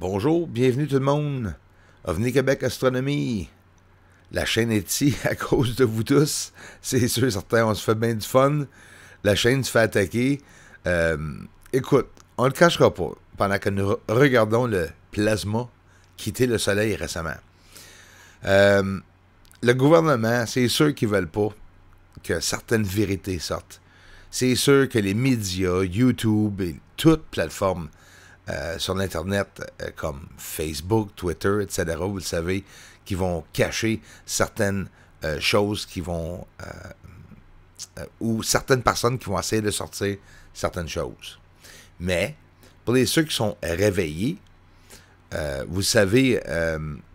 Bonjour, bienvenue tout le monde. OVNI Québec Astronomie. La chaîne est ici à cause de vous tous. C'est sûr, certains, on se fait bien du fun. La chaîne se fait attaquer. Écoute, on ne le cachera pas. Pendant que nous regardons le plasma quitter le Soleil récemment. Le gouvernement, c'est sûr qu'ils ne veulent pas que certaines vérités sortent. C'est sûr que les médias, YouTube et toute plateforme sur l'Internet, comme Facebook, Twitter, etc., vous le savez, qui vont cacher certaines choses qui vont... ou certaines personnes qui vont essayer de sortir certaines choses. Mais, pour ceux qui sont réveillés, vous savez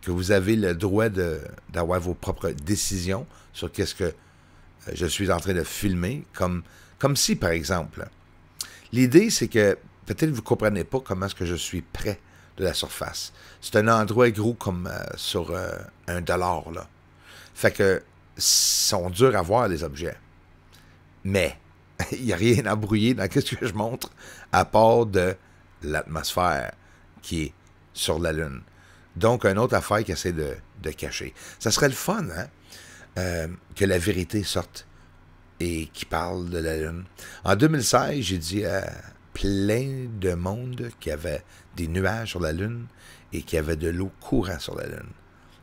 que vous avez le droit d'avoir vos propres décisions sur qu'est-ce que je suis en train de filmer, comme si, par exemple, l'idée, c'est que peut-être vous ne comprenez pas comment est-ce que je suis près de la surface. C'est un endroit gros comme sur $1, là. Fait que sont durs à voir, les objets. Mais, il n'y a rien à brouiller dans ce que je montre, à part de l'atmosphère qui est sur la Lune. Donc, une autre affaire qui essaie de cacher. Ça serait le fun, hein, que la vérité sorte et qui parle de la Lune. En 2016, j'ai dit à plein de monde qui avait des nuages sur la Lune et qui avait de l'eau courant sur la Lune.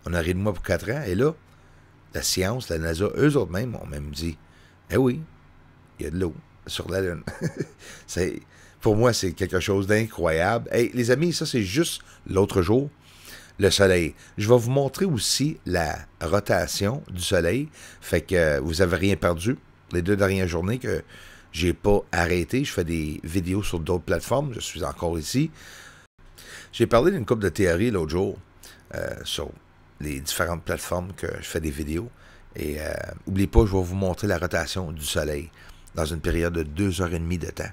On a ri de moi pour 4 ans, et là, la science, la NASA, eux autres mêmes ont même dit « Eh oui, il y a de l'eau sur la Lune. » Pour moi, c'est quelque chose d'incroyable. Hey, les amis, ça, c'est juste l'autre jour, le Soleil. Je vais vous montrer aussi la rotation du Soleil. Fait que vous n'avez rien perdu. Les 2 dernières journées que j'ai pas arrêté. Je fais des vidéos sur d'autres plateformes. Je suis encore ici. J'ai parlé d'une couple de théories l'autre jour sur les différentes plateformes que je fais des vidéos. Et n'oubliez pas, je vais vous montrer la rotation du Soleil dans une période de 2h30 de temps.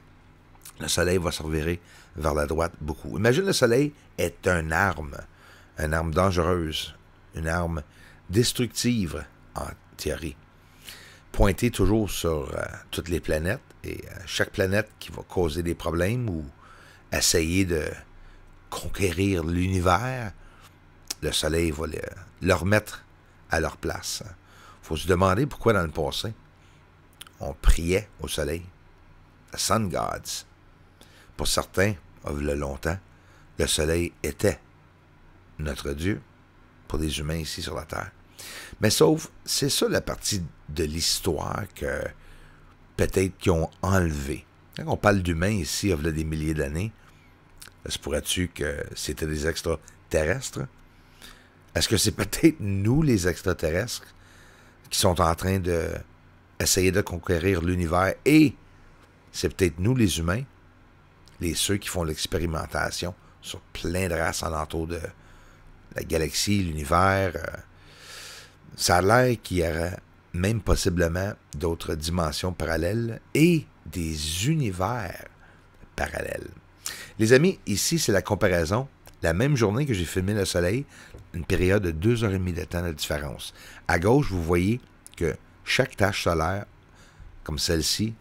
Le Soleil va se revirer vers la droite beaucoup. Imagine, le Soleil est une arme dangereuse, une arme destructive en théorie. Pointer toujours sur toutes les planètes, et chaque planète qui va causer des problèmes ou essayer de conquérir l'univers, le Soleil va le remettre à leur place. Il faut se demander pourquoi dans le passé, on priait au Soleil. The Sun Gods. Pour certains, il y a longtemps, le Soleil était notre Dieu pour les humains ici sur la Terre. Mais sauf, c'est ça la partie de l'histoire que peut-être qu'ils ont enlevé. Quand on parle d'humains ici, il y a des milliers d'années, se pourrait-tu que c'était des extraterrestres? Est-ce que c'est peut-être nous, les extraterrestres, qui sont en train d'essayer de conquérir l'univers, et c'est peut-être nous, les humains, ceux qui font l'expérimentation sur plein de races alentour de la galaxie, l'univers. Ça a l'air qu'il y aurait même possiblement d'autres dimensions parallèles et des univers parallèles. Les amis, ici, c'est la comparaison. La même journée que j'ai filmé le Soleil, une période de 2h30 de temps de différence. À gauche, vous voyez que chaque tache solaire, comme celle-ci,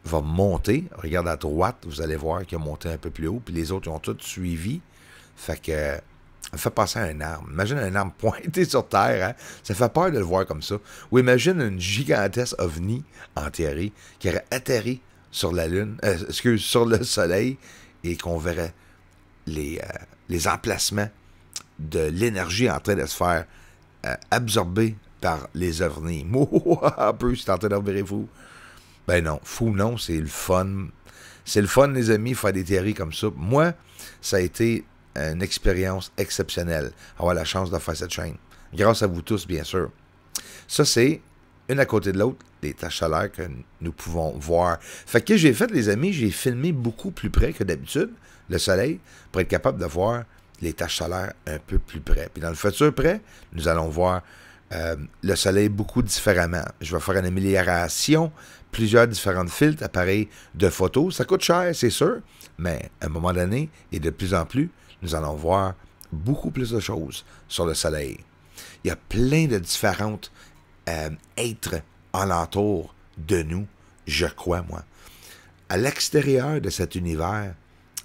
va monter. Regarde à droite, vous allez voir qu'il a monté un peu plus haut, puis les autres ont tous suivi. Fait que ça fait passer à une arme. Imagine une arme pointée sur Terre, hein? Ça fait peur de le voir comme ça. Ou imagine une gigantesque ovni en théorie qui aurait atterri sur la Lune, sur le Soleil, et qu'on verrait les emplacements de l'énergie en train de se faire absorber par les ovnis. Un peu, c'est en train de revirer fou. Ben non, fou non, c'est le fun. C'est le fun, les amis, faire des théories comme ça. Moi, ça a été une expérience exceptionnelle, avoir la chance de faire cette chaîne. Grâce à vous tous, bien sûr. Ça, c'est une à côté de l'autre, les taches solaires que nous pouvons voir. Fait que j'ai fait, les amis, j'ai filmé beaucoup plus près que d'habitude, le Soleil, pour être capable de voir les taches solaires un peu plus près. Puis dans le futur près, nous allons voir le Soleil beaucoup différemment. Je vais faire une amélioration, plusieurs différents filtres, appareils de photos. Ça coûte cher, c'est sûr, mais à un moment donné, et de plus en plus, nous allons voir beaucoup plus de choses sur le Soleil. Il y a plein de différentes êtres alentour de nous, je crois, moi. À l'extérieur de cet univers,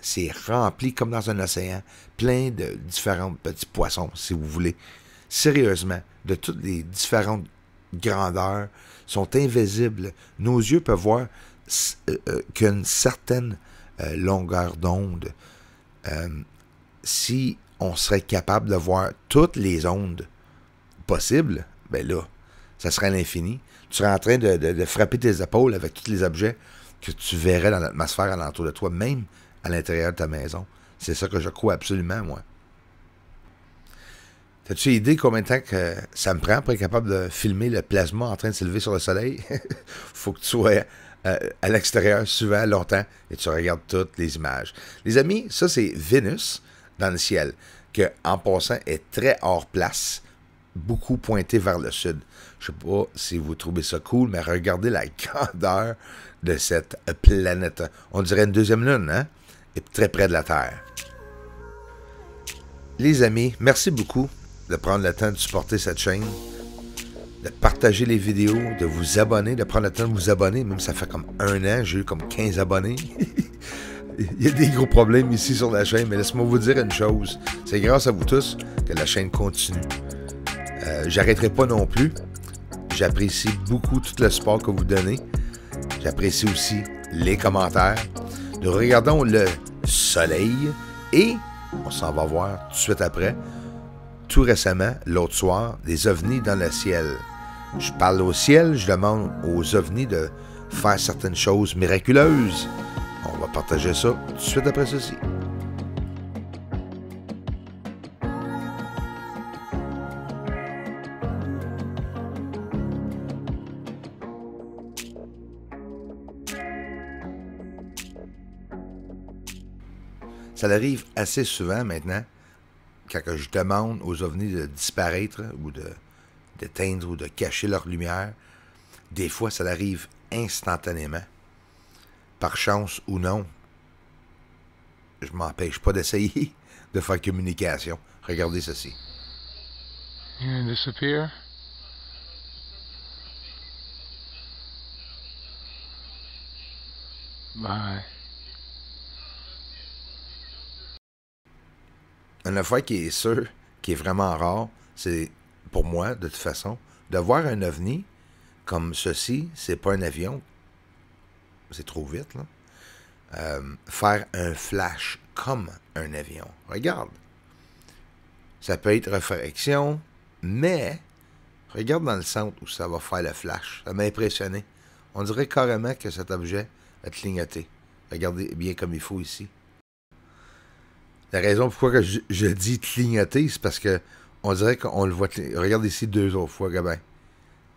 C'est rempli comme dans un océan, plein de différents petits poissons, si vous voulez. Sérieusement, de toutes les différentes grandeurs, sont invisibles. Nos yeux peuvent voir qu'une certaine longueur d'onde. Si on serait capable de voir toutes les ondes possibles, ben là, ça serait à l'infini. Tu serais en train de frapper tes épaules avec tous les objets que tu verrais dans l'atmosphère alentour de toi, même à l'intérieur de ta maison. C'est ça que je crois absolument, moi. As-tu idée combien de temps que ça me prend pour être capable de filmer le plasma en train de s'élever sur le soleil? Faut que tu sois à l'extérieur souvent, longtemps, et tu regardes toutes les images. Les amis, ça c'est Vénus dans le ciel, que en passant est très hors place, beaucoup pointé vers le sud. Je sais pas si vous trouvez ça cool, mais regardez la grandeur de cette planète. On dirait une deuxième lune, hein? Et très près de la Terre. Les amis, merci beaucoup de prendre le temps de supporter cette chaîne, de partager les vidéos, de vous abonner, de prendre le temps de vous abonner. Même ça fait comme 1 an, j'ai eu comme 15 abonnés. Il y a des gros problèmes ici sur la chaîne, mais laisse-moi vous dire une chose. C'est grâce à vous tous que la chaîne continue. J'arrêterai pas non plus. J'apprécie beaucoup tout le support que vous donnez. J'apprécie aussi les commentaires. Nous regardons le soleil et on s'en va voir tout de suite après. Tout récemment, l'autre soir, des ovnis dans le ciel. Je parle au ciel, je demande aux ovnis de faire certaines choses miraculeuses. On va partager ça tout de suite après ceci. Ça arrive assez souvent maintenant, quand je demande aux ovnis de disparaître ou d'éteindre ou de cacher leur lumière. Des fois, ça arrive instantanément. Par chance ou non, je m'empêche pas d'essayer de faire communication. Regardez ceci. You gonna disappear? Bye. Une affaire qui est sûre, qui est vraiment rare, c'est, pour moi, de toute façon, de voir un ovni comme ceci, c'est pas un avion, c'est trop vite, là. Faire un flash comme un avion. Regarde. Ça peut être réfraction, mais regarde dans le centre où ça va faire le flash. Ça m'a impressionné. On dirait carrément que cet objet a clignoté. Regardez bien comme il faut ici. La raison pourquoi que je dis clignoter, c'est parce que on dirait qu'on le voit. Regarde ici 2 autres fois, Gabin.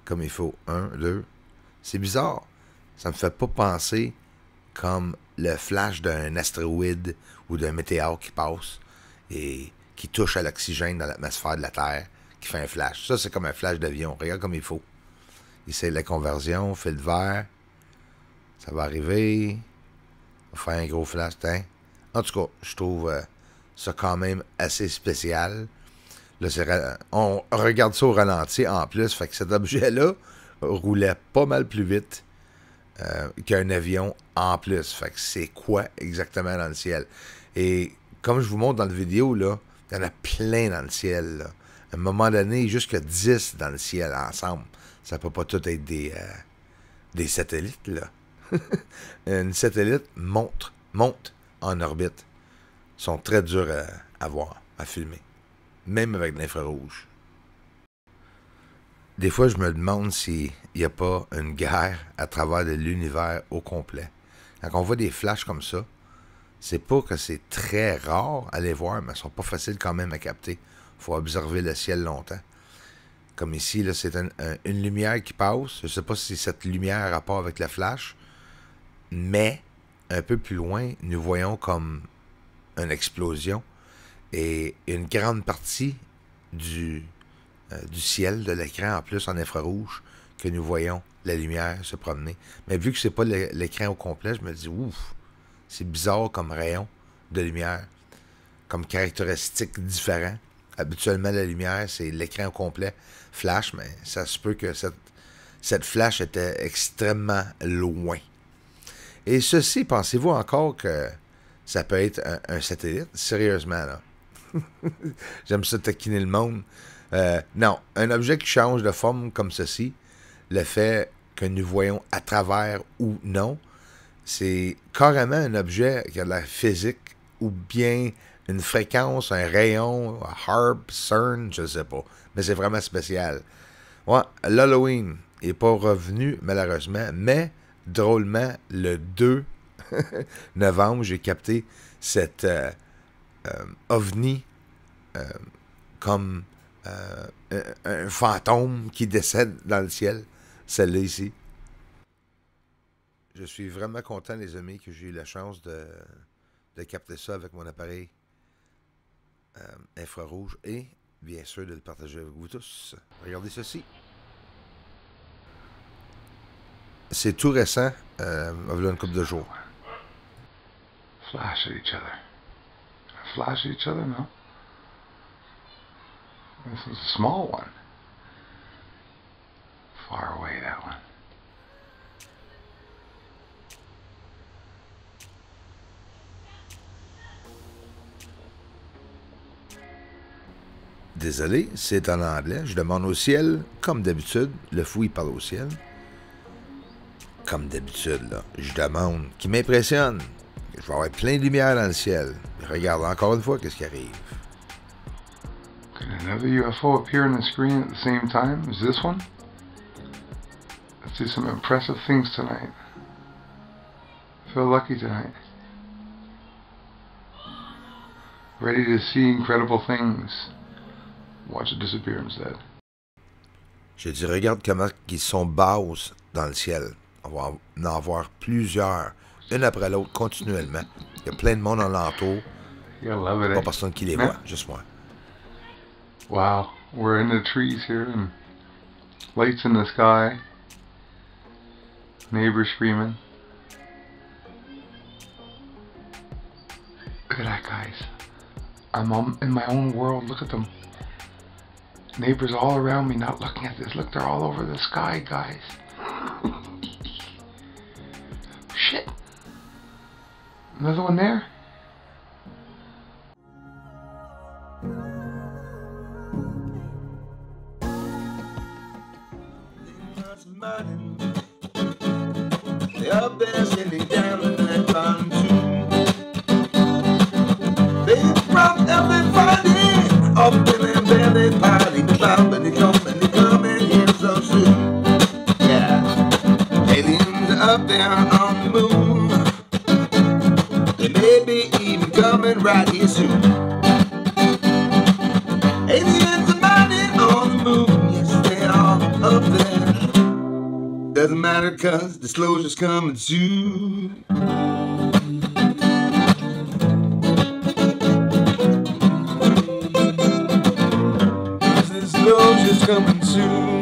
Comme il faut. 1, 2. C'est bizarre. Ça me fait pas penser comme le flash d'un astéroïde ou d'un météore qui passe et qui touche à l'oxygène dans l'atmosphère de la Terre, qui fait un flash. Ça, c'est comme un flash d'avion. Regarde comme il faut. Ici, la conversion, fil vert. Ça va arriver. On va faire un gros flash. Hein? En tout cas, je trouve ça quand même assez spécial. Là, on regarde ça au ralenti en plus. Fait que cet objet-là roulait pas mal plus vite qu'un avion en plus. Fait que c'est quoi exactement dans le ciel? Et comme je vous montre dans la vidéo, là, il y en a plein dans le ciel. Là. À un moment donné, jusqu'à 10 dans le ciel ensemble. Ça peut pas tout être des satellites, là. Une satellite monte en orbite. Ils sont très durs à voir, à filmer. Même avec l'infrarouge. Des fois, je me demande s'il n'y a pas une guerre à travers de l'univers au complet. Quand on voit des flashs comme ça, c'est pas que c'est très rare à les voir, mais ils sont pas faciles quand même à capter. Il faut observer le ciel longtemps. Comme ici, là, c'est une lumière qui passe. Je ne sais pas si cette lumière a rapport avec le flash, mais un peu plus loin, nous voyons comme une explosion et une grande partie du ciel, de l'écran en plus en infrarouge, que nous voyons la lumière se promener. Mais vu que c'est pas l'écran au complet, je me dis, ouf, c'est bizarre comme rayon de lumière, comme caractéristique différent. Habituellement, la lumière, c'est l'écran au complet flash, mais ça se peut que cette flash était extrêmement loin. Et ceci, pensez-vous encore que ça peut être un satellite. Sérieusement, là. J'aime ça taquiner le monde. Non, un objet qui change de forme comme ceci, le fait que nous voyons à travers ou non, c'est carrément un objet qui a de la physique ou bien une fréquence, un rayon, un harp, CERN, je ne sais pas. Mais c'est vraiment spécial. Ouais, l'Halloween n'est pas revenu, malheureusement, mais drôlement, le 2 novembre, j'ai capté cette ovni comme un fantôme qui décède dans le ciel. Celle-là ici. Je suis vraiment content, les amis, que j'ai eu la chance de capter ça avec mon appareil infrarouge et, bien sûr, de le partager avec vous tous. Regardez ceci. C'est tout récent, il y a une couple de jours. Flash at each other. Flash at each other? No. This is a small one. Far away, that one. Désolé, c'est en anglais. Je demande au ciel, comme d'habitude. Le fou, il parle au ciel. Comme d'habitude, là. Je demande, qui m'impressionne. Je vais avoir plein de lumière dans le ciel. Regarde encore une fois qu'est-ce qui arrive. Could another UFO appear on the screen at the same time as this one? Let's do some impressive things tonight. I feel lucky tonight. Ready to see incredible things. Watch it disappear instead. Je dis, regarde comment ils sont basses dans le ciel. On va en avoir plusieurs, une après l'autre, continuellement. Il y a plein de monde alentour. Pas personne qui les voit, juste moi. Wow, we're in the trees here and lights in the sky. Neighbors screaming. Look at that, guys. I'm in my own world. Look at them. Neighbors all around me not looking at this. Look, they're all over the sky, guys. Shit. Another one there? They up there sitting down in that pontoon. They brought everybody up in their belly party. They coming here so soon. Yeah, aliens are up there on the moon. They may be even coming right here soon. Aliens are mighty on the moon. Yes, they are up there. Doesn't matter cause disclosure's coming soon. Disclosure's coming soon.